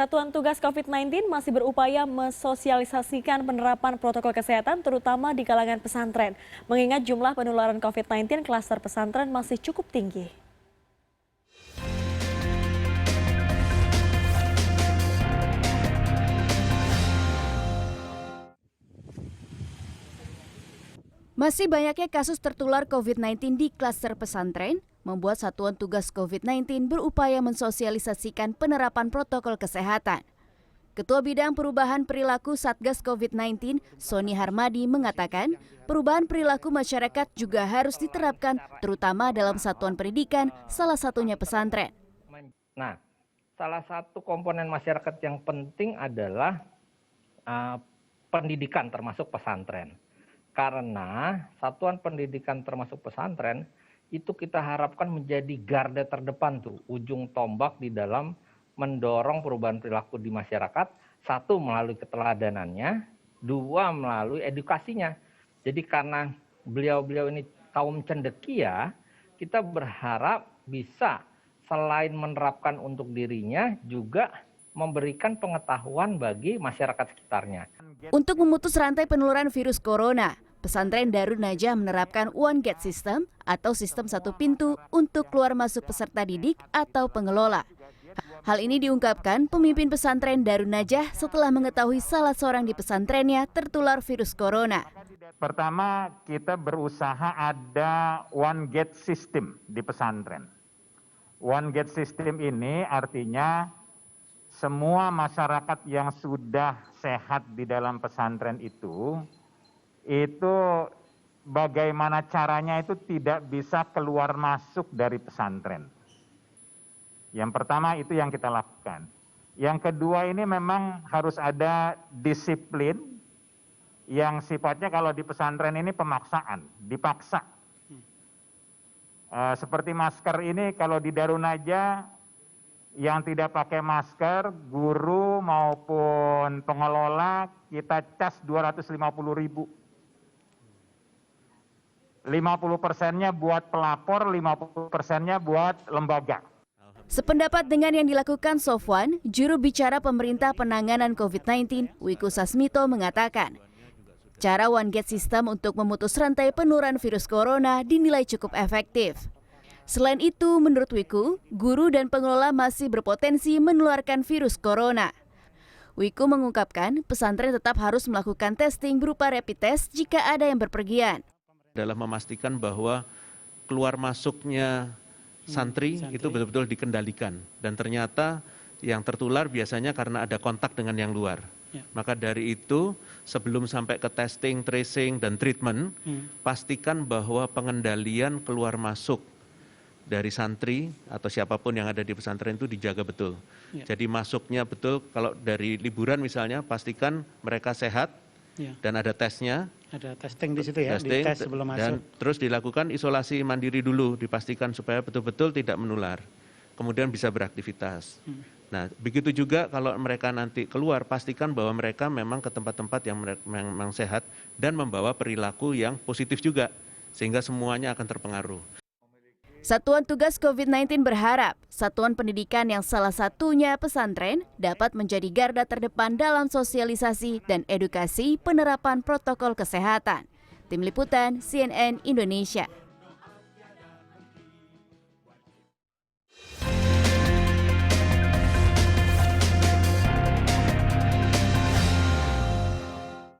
Satuan Tugas COVID-19 masih berupaya mensosialisasikan penerapan protokol kesehatan terutama di kalangan pesantren. Mengingat jumlah penularan COVID-19 klaster pesantren masih cukup tinggi. Masih banyaknya kasus tertular COVID-19 di klaster pesantren, membuat Satuan Tugas COVID-19 berupaya mensosialisasikan penerapan protokol kesehatan. Ketua Bidang Perubahan Perilaku Satgas COVID-19, Sony Harmadi, mengatakan perubahan perilaku masyarakat juga harus diterapkan, terutama dalam satuan pendidikan, salah satunya pesantren. Nah, salah satu komponen masyarakat yang penting adalah pendidikan termasuk pesantren. Karena satuan pendidikan termasuk pesantren itu kita harapkan menjadi garda terdepan tuh, ujung tombak di dalam mendorong perubahan perilaku di masyarakat. Satu, melalui keteladanannya, dua, melalui edukasinya. Jadi karena beliau-beliau ini kaum cendekia, kita berharap bisa selain menerapkan untuk dirinya juga memberikan pengetahuan bagi masyarakat sekitarnya. Untuk memutus rantai penularan virus corona, pesantren Darun Najah menerapkan One Gate System atau sistem satu pintu untuk keluar masuk peserta didik atau pengelola. Hal ini diungkapkan pemimpin pesantren Darun Najah setelah mengetahui salah seorang di pesantrennya tertular virus corona. Pertama, kita berusaha ada One Gate System di pesantren. One Gate System ini artinya semua masyarakat yang sudah sehat di dalam pesantren itu bagaimana caranya itu tidak bisa keluar masuk dari pesantren. Yang pertama itu yang kita lakukan. Yang kedua ini memang harus ada disiplin yang sifatnya kalau di pesantren ini pemaksaan, dipaksa. Seperti masker ini kalau di Darun Najah yang tidak pakai masker, guru maupun pengelola kita cas 250.000. 50%-nya buat pelapor, 50%-nya buat lembaga. Sependapat dengan yang dilakukan Sofwan, juru bicara pemerintah penanganan COVID-19, Wiku Sasmito mengatakan, cara One Gate System untuk memutus rantai penularan virus corona dinilai cukup efektif. Selain itu, menurut Wiku, guru dan pengelola masih berpotensi menularkan virus corona. Wiku mengungkapkan pesantren tetap harus melakukan testing berupa rapid test jika ada yang berpergian. Dalam memastikan bahwa keluar masuknya santri itu betul-betul dikendalikan. Dan ternyata yang tertular biasanya karena ada kontak dengan yang luar. Maka dari itu sebelum sampai ke testing, tracing, dan treatment, pastikan bahwa pengendalian keluar masuk dari santri atau siapapun yang ada di pesantren itu dijaga betul. Jadi masuknya betul, kalau dari liburan misalnya pastikan mereka sehat dan ada tesnya. Ada testing di situ ya, di tes sebelum masuk. Dan terus dilakukan isolasi mandiri dulu, dipastikan supaya betul-betul tidak menular. Kemudian bisa beraktivitas. Nah, begitu juga kalau mereka nanti keluar, pastikan bahwa mereka memang ke tempat-tempat yang memang sehat dan membawa perilaku yang positif juga, sehingga semuanya akan terpengaruh. Satuan Tugas COVID-19 berharap satuan pendidikan yang salah satunya pesantren dapat menjadi garda terdepan dalam sosialisasi dan edukasi penerapan protokol kesehatan. Tim Liputan CNN Indonesia.